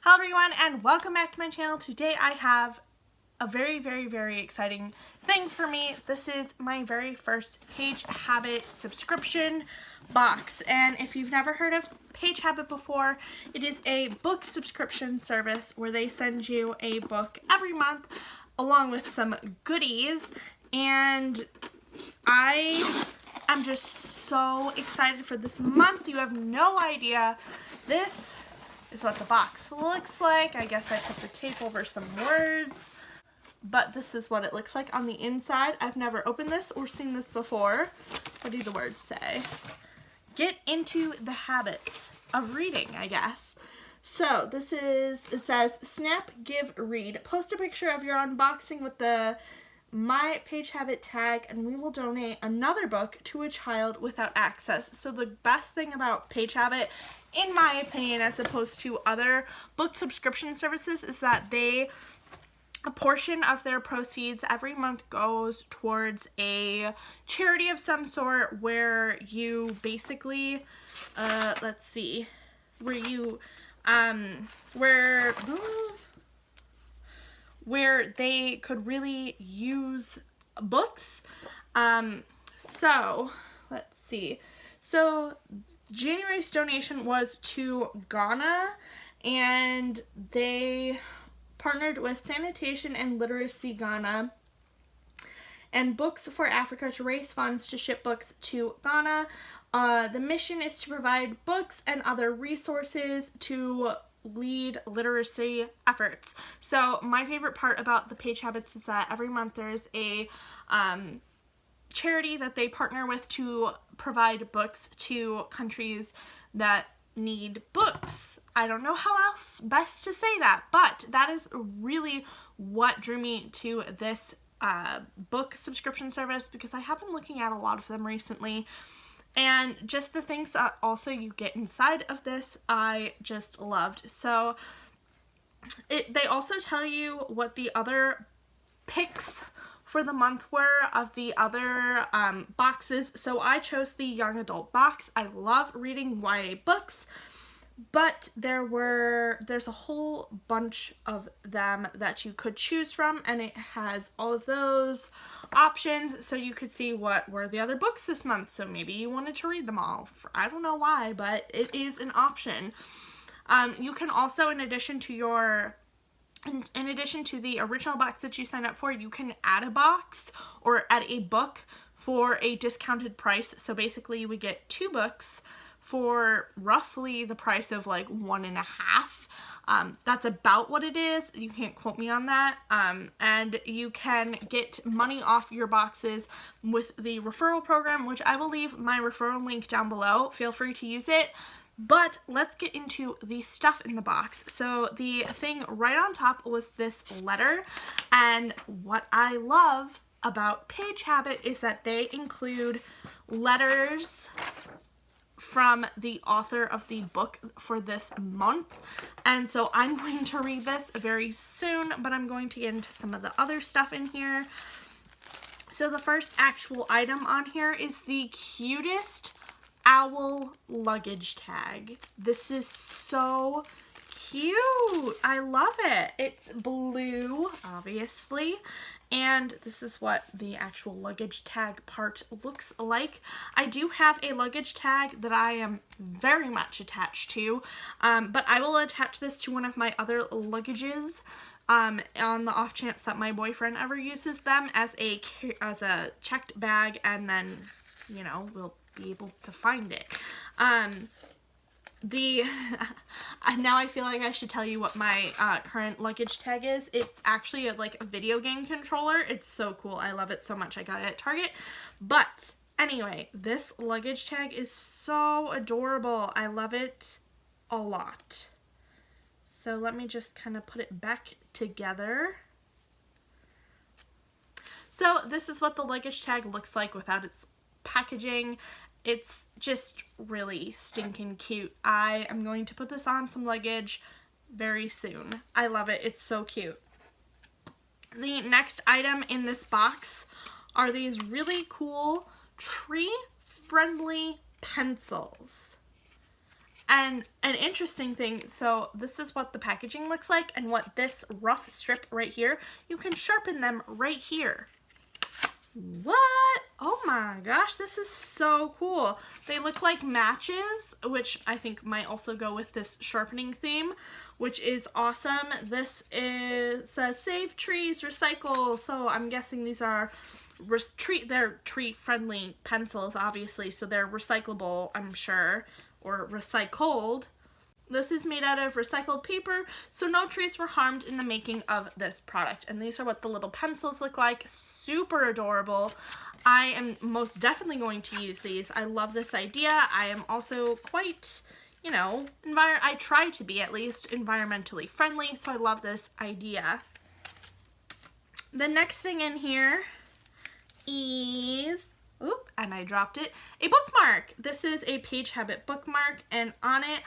Hello everyone and welcome back to my channel. Today I have a very exciting thing for me. This is my very first Page Habit subscription box, and if you've never heard of Page Habit before, it is a book subscription service where they send you a book every month along with some goodies, and I'm just so excited for this month. You have no idea. This is what the box looks like. I guess I put the tape over some words, but this is what it looks like on the inside. I've never opened this or seen this before. What do the words say? Get into the habit of reading, I guess. So this is, it says, snap, give, read. Post a picture of your unboxing with the My Page Habit tag, and we will donate another book to a child without access. So the best thing about Page Habit, in my opinion, as opposed to other book subscription services, is that a portion of their proceeds every month goes towards a charity of some sort, where you basically, let's see, where they could really use books. So let's see. So January's donation was to Ghana, and they partnered with Sanitation and Literacy Ghana and Books for Africa to raise funds to ship books to Ghana. The mission is to provide books and other resources to lead literacy efforts. So my favorite part about the Page Habits is that every month there's a charity that they partner with to provide books to countries that need books. I don't know how else best to say that, but that is really what drew me to this book subscription service, because I have been looking at a lot of them recently, and just the things that also you get inside of this I just loved. So they also tell you what the other picks for the month were of the other boxes. So I chose the young adult box. I love reading YA books, but there's a whole bunch of them that you could choose from, and it has all of those options, so you could see what were the other books this month. So maybe you wanted to read them all. I don't know why, but it is an option. You can also, in addition to the original box that you signed up for, you can add a box or add a book for a discounted price. So basically you would get 2 books for roughly the price of like 1.5. That's about what it is. You can't quote me on that. And you can get money off your boxes with the referral program, which I will leave my referral link down below. Feel free to use it. But let's get into the stuff in the box. So the thing right on top was this letter, and what I love about Page Habit is that they include letters from the author of the book for this month. And so I'm going to read this very soon, but I'm going to get into some of the other stuff in here. So the first actual item on here is the cutest owl luggage tag. This is so cute. I love it. It's blue, obviously, and this is what the actual luggage tag part looks like. I do have a luggage tag that I am very much attached to, but I will attach this to one of my other luggages on the off chance that my boyfriend ever uses them as a checked bag, and then, you know, we'll be able to find it. Now I feel like I should tell you what my current luggage tag is. It's actually like a video game controller. It's so cool. I love it so much. I got it at Target. But anyway, this luggage tag is so adorable. I love it a lot. So let me just kind of put it back together. So this is what the luggage tag looks like without its packaging. It's just really stinking cute. I am going to put this on some luggage very soon. I love it. It's so cute. The next item in this box are these really cool tree-friendly pencils. And an interesting thing, so this is what the packaging looks like, and what this rough strip right here, you can sharpen them right here. What? Oh my gosh, this is so cool. They look like matches, which I think might also go with this sharpening theme, which is awesome. This is says save trees, recycle. So I'm guessing these are they're tree friendly pencils, obviously, so they're recyclable, I'm sure, or recycled. This is made out of recycled paper, so no trees were harmed in the making of this product. And these are what the little pencils look like. Super adorable. I am most definitely going to use these. I love this idea. I am also quite, you know, I try to be at least environmentally friendly, so I love this idea. The next thing in here is, oop, and I dropped it, a bookmark. This is a Page Habit bookmark, and on it,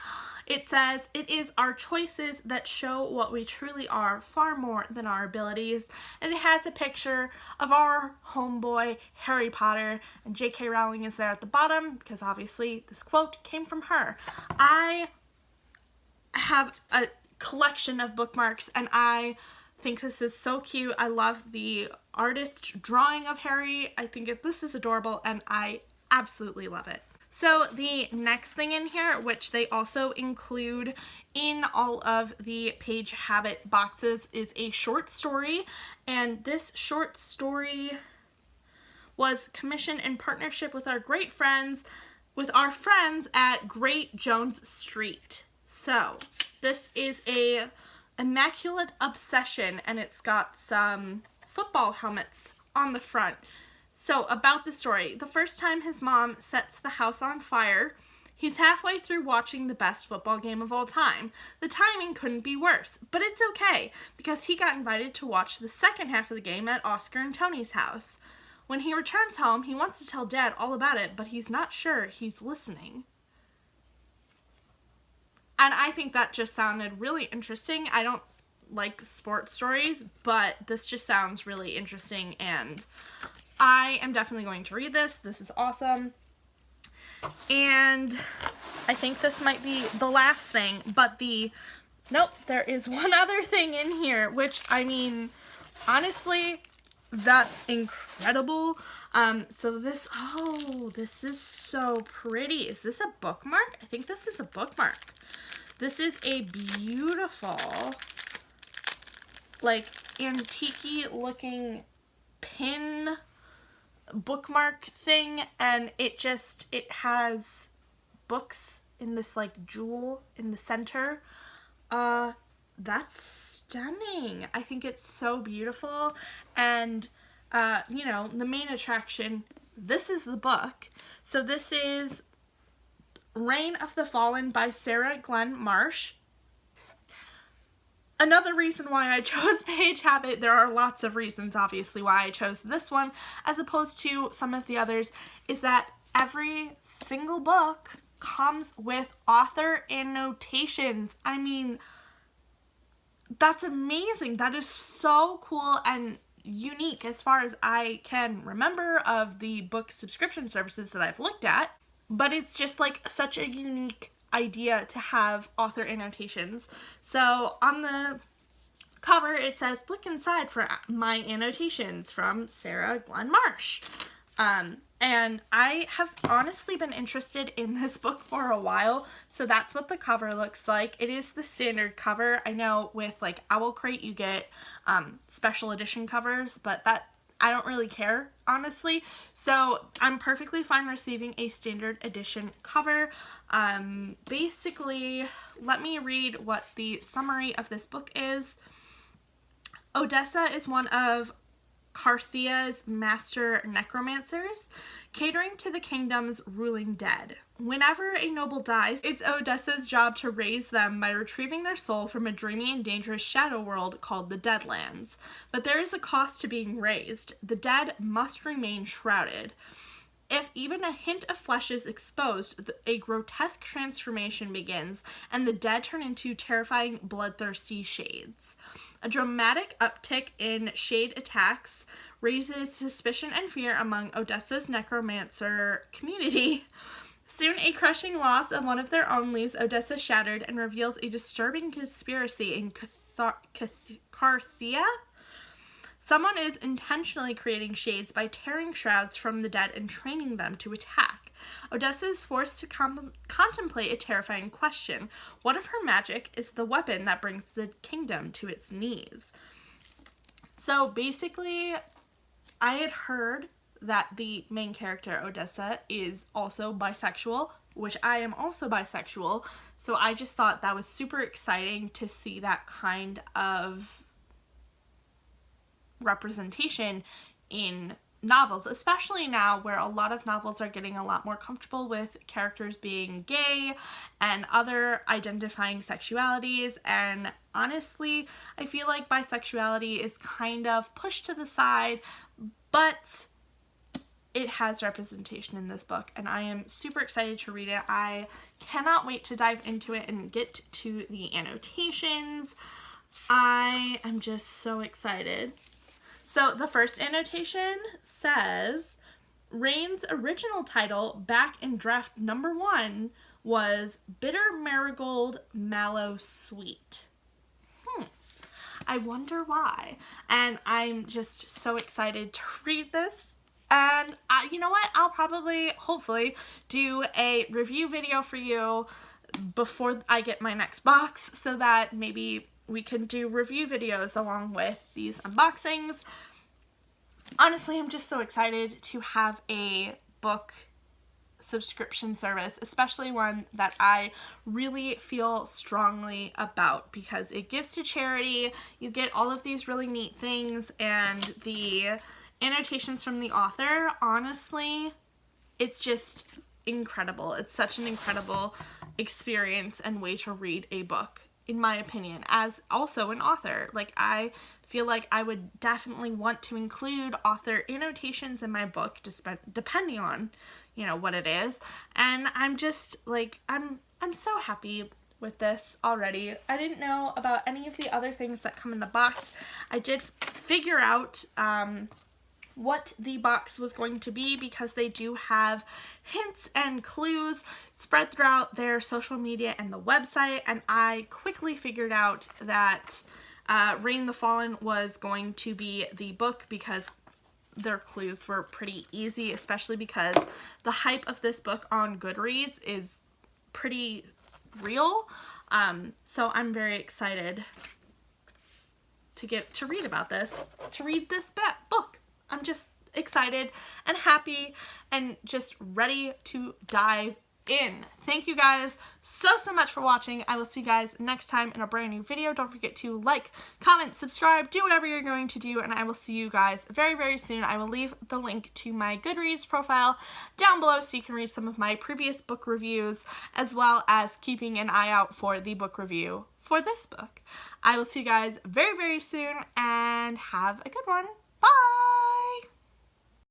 it says, "It is our choices that show what we truly are far more than our abilities." And it has a picture of our homeboy, Harry Potter, and J.K. Rowling is there at the bottom, because obviously this quote came from her. I have a collection of bookmarks, and I think this is so cute. I love the artist drawing of Harry. I think this is adorable, and I absolutely love it. So the next thing in here, which they also include in all of the Page Habit boxes, is a short story. And this short story was commissioned in partnership with our friends at Great Jones Street. So this is a Immaculate Obsession, and it's got some football helmets on the front. So about the story, the first time his mom sets the house on fire, he's halfway through watching the best football game of all time. The timing couldn't be worse, but it's okay, because he got invited to watch the second half of the game at Oscar and Tony's house. When he returns home, he wants to tell Dad all about it, but he's not sure he's listening. And I think that just sounded really interesting. I don't like sports stories, but this just sounds really interesting, and I am definitely going to read this. This is awesome. And I think this might be the last thing, but nope, there is one other thing in here, which, I mean, honestly, that's incredible. So this is so pretty. Is this a bookmark? I think this is a bookmark. This is a beautiful, like, antique-y looking pin bookmark thing, and it has books in this, like, jewel in the center. That's stunning. I think it's so beautiful, and you know, the main attraction, this is the book. So this is Reign of the Fallen by Sarah Glenn Marsh. Another reason why I chose Page Habit, there are lots of reasons obviously why I chose this one as opposed to some of the others, is that every single book comes with author annotations. I mean, that's amazing. That is so cool and unique as far as I can remember of the book subscription services that I've looked at. But it's just like such a unique idea to have author annotations. So on the cover it says, "Look inside for my annotations from Sarah Glenn Marsh." And I have honestly been interested in this book for a while, so that's what the cover looks like. It is the standard cover. I know with like Owl Crate you get special edition covers, but that I don't really care, honestly. So I'm perfectly fine receiving a standard edition cover. Basically, let me read what the summary of this book is. Odessa is one of Carthia's master necromancers, catering to the kingdom's ruling dead. Whenever a noble dies, it's Odessa's job to raise them by retrieving their soul from a dreamy and dangerous shadow world called the Deadlands. But there is a cost to being raised. The dead must remain shrouded. If even a hint of flesh is exposed, a grotesque transformation begins, and the dead turn into terrifying, bloodthirsty shades. A dramatic uptick in shade attacks raises suspicion and fear among Odessa's necromancer community. Soon, a crushing loss of one of their own leaves Odessa shattered and reveals a disturbing conspiracy in Carthia. Someone is intentionally creating shades by tearing shrouds from the dead and training them to attack. Odessa is forced to contemplate a terrifying question. What if her magic is the weapon that brings the kingdom to its knees? So basically, I had heard that the main character, Odessa, is also bisexual, which I am also bisexual. So I just thought that was super exciting to see that kind of representation in novels, especially now where a lot of novels are getting a lot more comfortable with characters being gay and other identifying sexualities. And honestly, I feel like bisexuality is kind of pushed to the side, but it has representation in this book, and I am super excited to read it. I cannot wait to dive into it and get to the annotations. I am just so excited. So the first annotation says, Rain's original title back in draft number 1 was Bitter Marigold Mallow Sweet. I wonder why. And I'm just so excited to read this. And you know what? I'll probably, hopefully, do a review video for you before I get my next box so that maybe we can do review videos along with these unboxings. Honestly, I'm just so excited to have a book subscription service, especially one that I really feel strongly about because it gives to charity. You get all of these really neat things, and the annotations from the author, honestly, it's just incredible. It's such an incredible experience and way to read a book, in my opinion, as also an author. Like, I feel like I would definitely want to include author annotations in my book, depending on, you know, what it is. And I'm just like, I'm so happy with this already. I didn't know about any of the other things that come in the box. I did figure out what the box was going to be because they do have hints and clues spread throughout their social media and the website, and I quickly figured out that Rain the Fallen was going to be the book because their clues were pretty easy, especially because the hype of this book on Goodreads is pretty real. So I'm very excited to read about this, to read this book. I'm just excited and happy and just ready to dive in. Thank you guys so much for watching. I will see you guys next time in a brand new video. Don't forget to like, comment, subscribe, do whatever you're going to do, and I will see you guys very, very soon. I will leave the link to my Goodreads profile down below so you can read some of my previous book reviews, as well as keeping an eye out for the book review for this book. I will see you guys very, very soon, and have a good one. Bye!